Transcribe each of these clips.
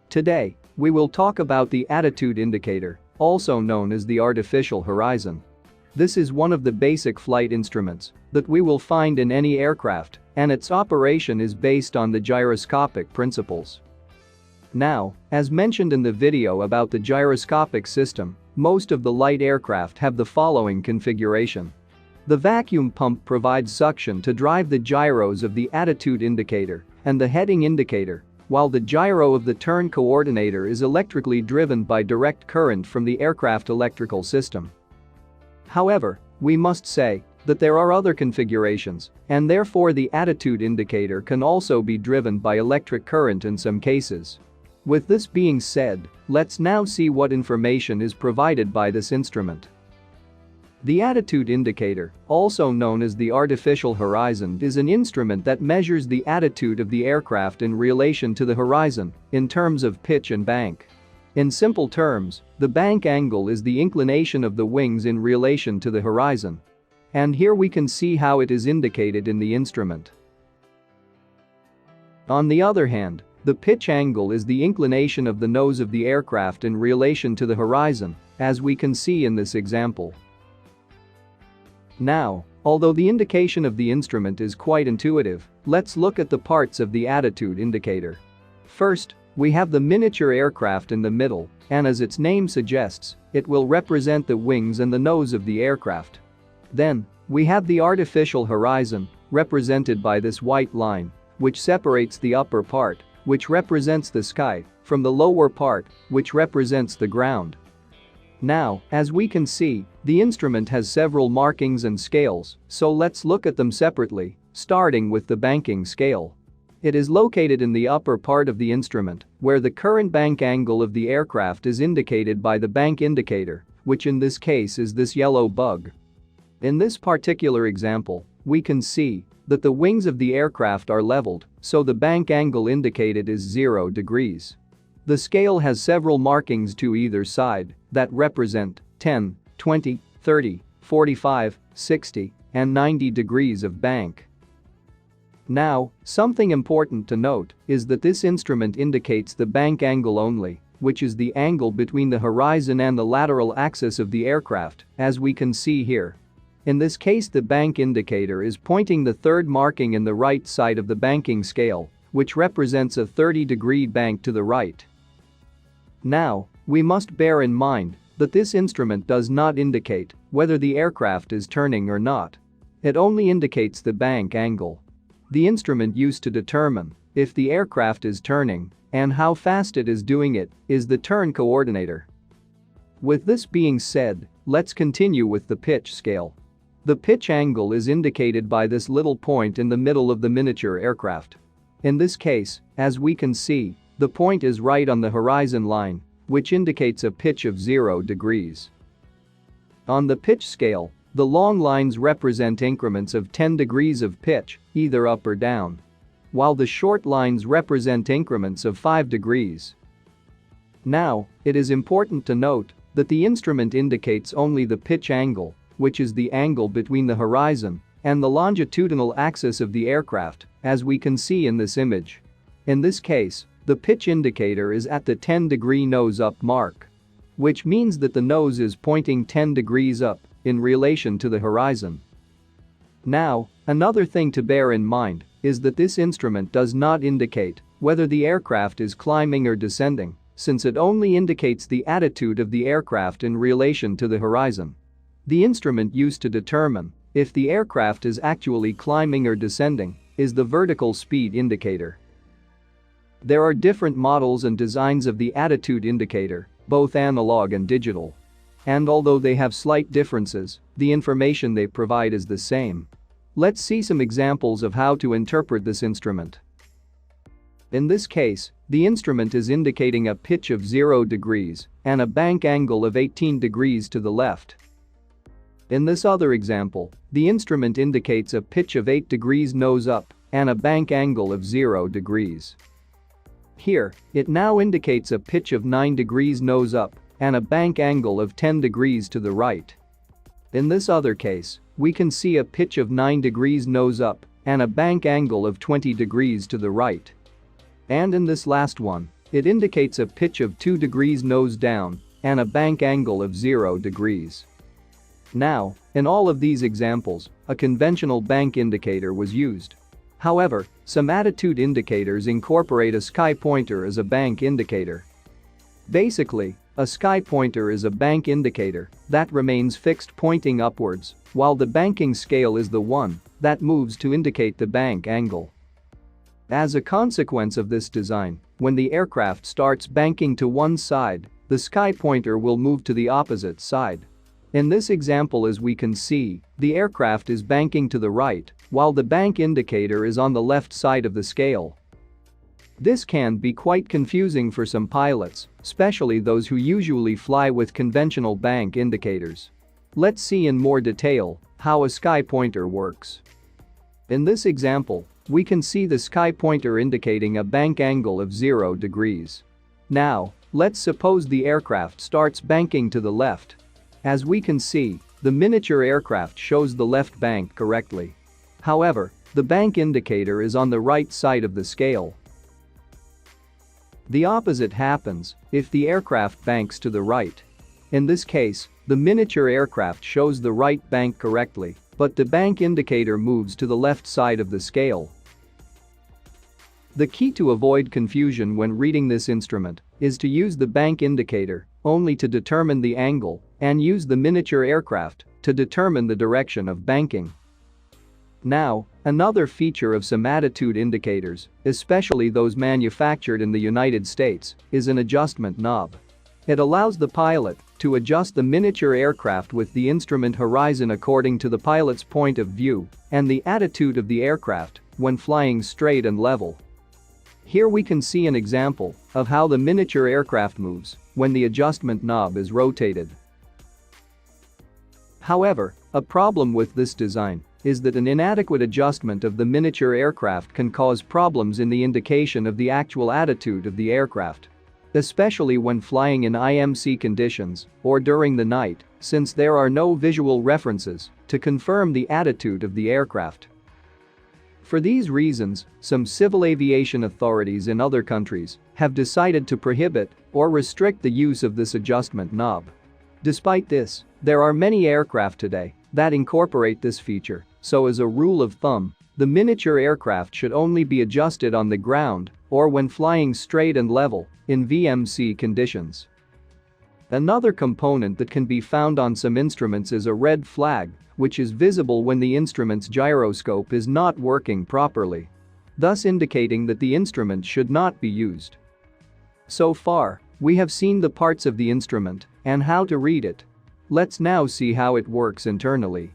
Today, we will talk about the attitude indicator, also known as the artificial horizon. This is one of the basic flight instruments that we will find in any aircraft, and its operation is based on the gyroscopic principles. Now, as mentioned in the video about the gyroscopic system, most of the light aircraft have the following configuration. The vacuum pump provides suction to drive the gyros of the attitude indicator and the heading indicator, while the gyro of the turn coordinator is electrically driven by direct current from the aircraft electrical system. However, we must say that there are other configurations, and therefore the attitude indicator can also be driven by electric current in some cases. With this being said, let's now see what information is provided by this instrument. The attitude indicator, also known as the artificial horizon, is an instrument that measures the attitude of the aircraft in relation to the horizon in terms of pitch and bank. In simple terms, the bank angle is the inclination of the wings in relation to the horizon. And here we can see how it is indicated in the instrument. On the other hand, the pitch angle is the inclination of the nose of the aircraft in relation to the horizon, as we can see in this example. Now, although the indication of the instrument is quite intuitive, let's look at the parts of the attitude indicator. First, we have the miniature aircraft in the middle, and as its name suggests, it will represent the wings and the nose of the aircraft. Then, we have the artificial horizon, represented by this white line, which separates the upper part, which represents the sky, from the lower part, which represents the ground. Now, as we can see, the instrument has several markings and scales, so let's look at them separately, starting with the banking scale. It is located in the upper part of the instrument, where the current bank angle of the aircraft is indicated by the bank indicator, which in this case is this yellow bug. In this particular example, we can see that the wings of the aircraft are leveled, so the bank angle indicated is 0 degrees. The scale has several markings to either side that represent 10, 20, 30, 45, 60, and 90 degrees of bank. Now, something important to note is that this instrument indicates the bank angle only, which is the angle between the horizon and the lateral axis of the aircraft, as we can see here. In this case, the bank indicator is pointing the third marking in the right side of the banking scale, which represents a 30-degree bank to the right. Now, we must bear in mind that this instrument does not indicate whether the aircraft is turning or not. It only indicates the bank angle. The instrument used to determine if the aircraft is turning and how fast it is doing it is the turn coordinator. With this being said, let's continue with the pitch scale. The pitch angle is indicated by this little point in the middle of the miniature aircraft. In this case, as we can see, the point is right on the horizon line, which indicates a pitch of 0 degrees. On the pitch scale, the long lines represent increments of 10 degrees of pitch, either up or down, while the short lines represent increments of 5 degrees. Now, it is important to note that the instrument indicates only the pitch angle, which is the angle between the horizon and the longitudinal axis of the aircraft, as we can see in this image. In this case, the pitch indicator is at the 10-degree nose-up mark, which means that the nose is pointing 10 degrees up in relation to the horizon. Now, another thing to bear in mind is that this instrument does not indicate whether the aircraft is climbing or descending, since it only indicates the attitude of the aircraft in relation to the horizon. The instrument used to determine if the aircraft is actually climbing or descending is the vertical speed indicator. There are different models and designs of the attitude indicator, both analog and digital. And although they have slight differences, the information they provide is the same. Let's see some examples of how to interpret this instrument. In this case, the instrument is indicating a pitch of 0 degrees and a bank angle of 18 degrees to the left. In this other example, the instrument indicates a pitch of 8 degrees nose up and a bank angle of 0 degrees. Here, it now indicates a pitch of 9 degrees nose up and a bank angle of 10 degrees to the right. In this other case, we can see a pitch of 9 degrees nose up and a bank angle of 20 degrees to the right. And in this last one, It indicates a pitch of 2 degrees nose down and a bank angle of 0 degrees. Now, in all of these examples, a conventional bank indicator was used. However, some attitude indicators incorporate a sky pointer as a bank indicator. Basically, a sky pointer is a bank indicator that remains fixed pointing upwards, while the banking scale is the one that moves to indicate the bank angle. As a consequence of this design, when the aircraft starts banking to one side, the sky pointer will move to the opposite side. In this example, as we can see, the aircraft is banking to the right, while the bank indicator is on the left side of the scale. This can be quite confusing for some pilots, especially those who usually fly with conventional bank indicators. Let's see in more detail how a sky pointer works. In this example, we can see the sky pointer indicating a bank angle of 0 degrees. Now, let's suppose the aircraft starts banking to the left. As we can see, the miniature aircraft shows the left bank correctly. However, the bank indicator is on the right side of the scale. The opposite happens if the aircraft banks to the right. In this case, the miniature aircraft shows the right bank correctly, but the bank indicator moves to the left side of the scale. The key to avoid confusion when reading this instrument is to use the bank indicator only to determine the angle and use the miniature aircraft to determine the direction of banking. Now, another feature of some attitude indicators, especially those manufactured in the United States, is an adjustment knob. It allows the pilot to adjust the miniature aircraft with the instrument horizon according to the pilot's point of view and the attitude of the aircraft when flying straight and level. Here we can see an example of how the miniature aircraft moves when the adjustment knob is rotated. However, a problem with this design is that an inadequate adjustment of the miniature aircraft can cause problems in the indication of the actual attitude of the aircraft, especially when flying in IMC conditions or during the night, since there are no visual references to confirm the attitude of the aircraft. For these reasons, some civil aviation authorities in other countries have decided to prohibit or restrict the use of this adjustment knob. Despite this, there are many aircraft today that incorporate this feature, so as a rule of thumb, the miniature aircraft should only be adjusted on the ground or when flying straight and level in VMC conditions. Another component that can be found on some instruments is a red flag, which is visible when the instrument's gyroscope is not working properly, thus indicating that the instrument should not be used. So far, we have seen the parts of the instrument and how to read it. Let's now see how it works internally.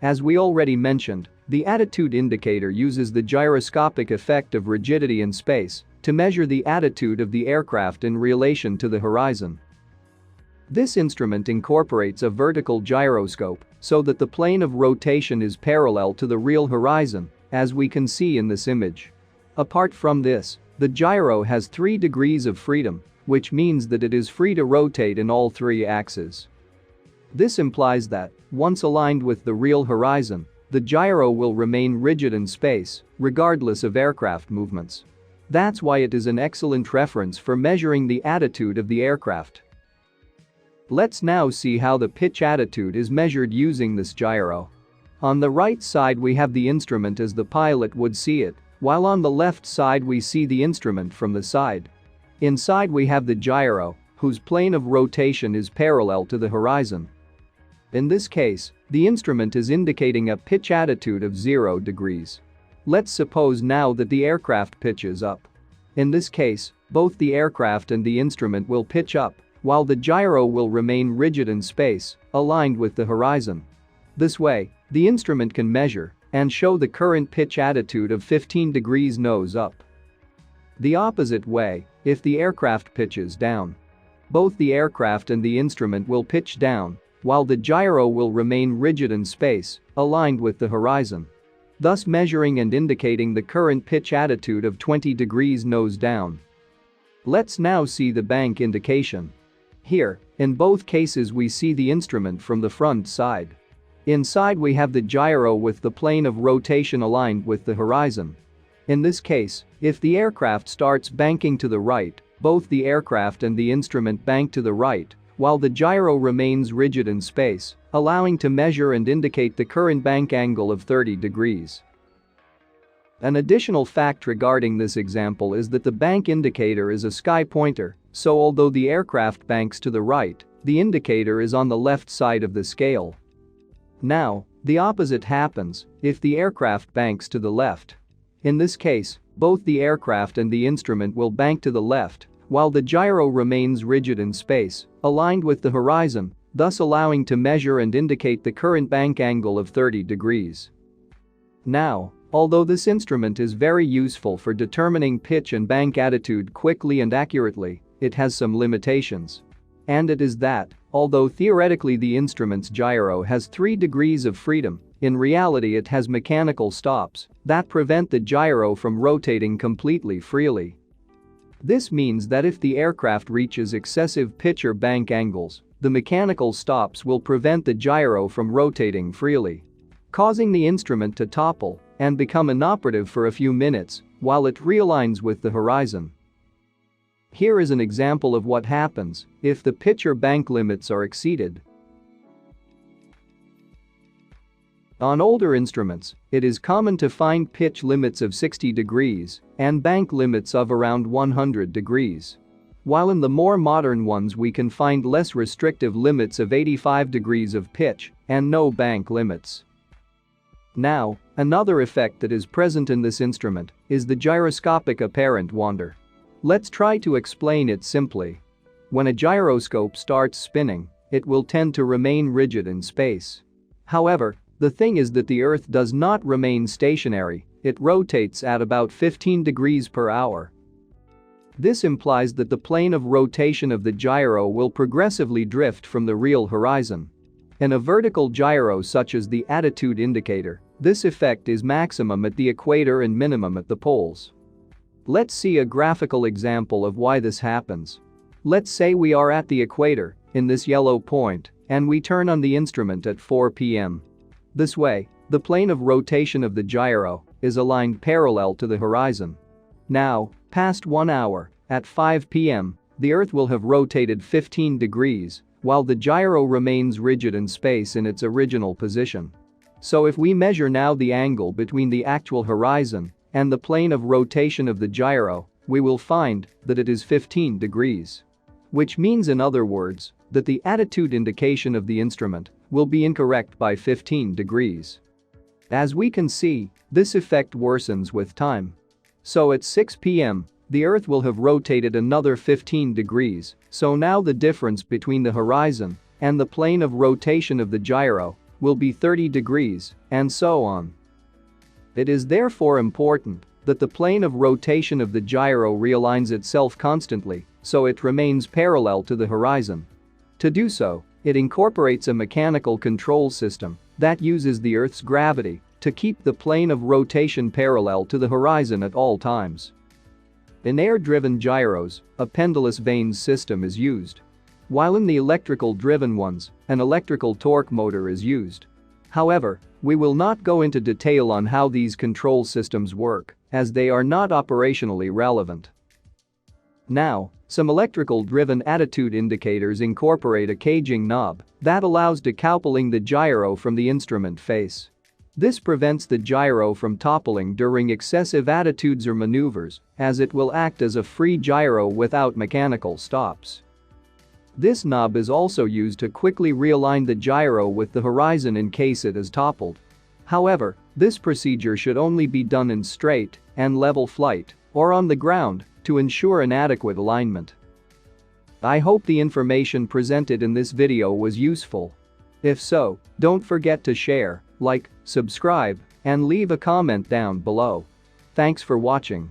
As we already mentioned, the attitude indicator uses the gyroscopic effect of rigidity in space to measure the attitude of the aircraft in relation to the horizon. This instrument incorporates a vertical gyroscope so that the plane of rotation is parallel to the real horizon, as we can see in this image. Apart from this, the gyro has 3 degrees of freedom, which means that it is free to rotate in all 3 axes. This implies that, once aligned with the real horizon, the gyro will remain rigid in space, regardless of aircraft movements. That's why it is an excellent reference for measuring the attitude of the aircraft. Let's now see how the pitch attitude is measured using this gyro. On the right side we have the instrument as the pilot would see it, while on the left side we see the instrument from the side. Inside we have the gyro, whose plane of rotation is parallel to the horizon. In this case, the instrument is indicating a pitch attitude of 0 degrees. Let's suppose now that the aircraft pitches up. In this case, both the aircraft and the instrument will pitch up, while the gyro will remain rigid in space, aligned with the horizon. This way, the instrument can measure and show the current pitch attitude of 15 degrees nose up. The opposite way, if the aircraft pitches down. Both the aircraft and the instrument will pitch down, while the gyro will remain rigid in space, aligned with the horizon, thus measuring and indicating the current pitch attitude of 20 degrees nose down. Let's now see the bank indication. Here, in both cases we see the instrument from the front side. Inside we have the gyro with the plane of rotation aligned with the horizon. In this case, if the aircraft starts banking to the right, both the aircraft and the instrument bank to the right, while the gyro remains rigid in space, allowing to measure and indicate the current bank angle of 30 degrees. An additional fact regarding this example is that the bank indicator is a sky pointer, so although the aircraft banks to the right, the indicator is on the left side of the scale. Now, the opposite happens if the aircraft banks to the left. In this case, both the aircraft and the instrument will bank to the left, while the gyro remains rigid in space, aligned with the horizon, thus allowing to measure and indicate the current bank angle of 30 degrees. Now, although this instrument is very useful for determining pitch and bank attitude quickly and accurately, it has some limitations. And it is that, although theoretically the instrument's gyro has 3 degrees of freedom, in reality it has mechanical stops that prevent the gyro from rotating completely freely. This means that if the aircraft reaches excessive pitch or bank angles, the mechanical stops will prevent the gyro from rotating freely, causing the instrument to topple and become inoperative for a few minutes while it realigns with the horizon. Here is an example of what happens if the pitch or bank limits are exceeded. On older instruments, it is common to find pitch limits of 60 degrees and bank limits of around 100 degrees. While in the more modern ones we can find less restrictive limits of 85 degrees of pitch and no bank limits. Now, another effect that is present in this instrument is the gyroscopic apparent wander. Let's try to explain it simply. When a gyroscope starts spinning, it will tend to remain rigid in space. However, the thing is that the Earth does not remain stationary, it rotates at about 15 degrees per hour. This implies that the plane of rotation of the gyro will progressively drift from the real horizon. In a vertical gyro such as the attitude indicator, this effect is maximum at the equator and minimum at the poles. Let's see a graphical example of why this happens. Let's say we are at the equator, in this yellow point, and we turn on the instrument at 4 p.m. This way, the plane of rotation of the gyro is aligned parallel to the horizon. Now, past 1 hour, at 5 p.m., the Earth will have rotated 15 degrees, while the gyro remains rigid in space in its original position. So if we measure now the angle between the actual horizon and the plane of rotation of the gyro, we will find that it is 15 degrees. Which means, in other words, that the attitude indication of the instrument will be incorrect by 15 degrees. As we can see, this effect worsens with time. So at 6 p.m., the Earth will have rotated another 15 degrees, so now the difference between the horizon and the plane of rotation of the gyro will be 30 degrees, and so on. It is therefore important that the plane of rotation of the gyro realigns itself constantly so it remains parallel to the horizon. To do so, it incorporates a mechanical control system that uses the Earth's gravity to keep the plane of rotation parallel to the horizon at all times. In air-driven gyros, a pendulous vanes system is used, while in the electrical-driven ones, an electrical torque motor is used. However, we will not go into detail on how these control systems work, as they are not operationally relevant. Now, some electrical-driven attitude indicators incorporate a caging knob that allows decoupling the gyro from the instrument face. This prevents the gyro from toppling during excessive attitudes or maneuvers, as it will act as a free gyro without mechanical stops. This knob is also used to quickly realign the gyro with the horizon in case it is toppled. However, this procedure should only be done in straight and level flight or on the ground to ensure an adequate alignment. I hope the information presented in this video was useful. If so, don't forget to share, like, subscribe, and leave a comment down below. Thanks for watching.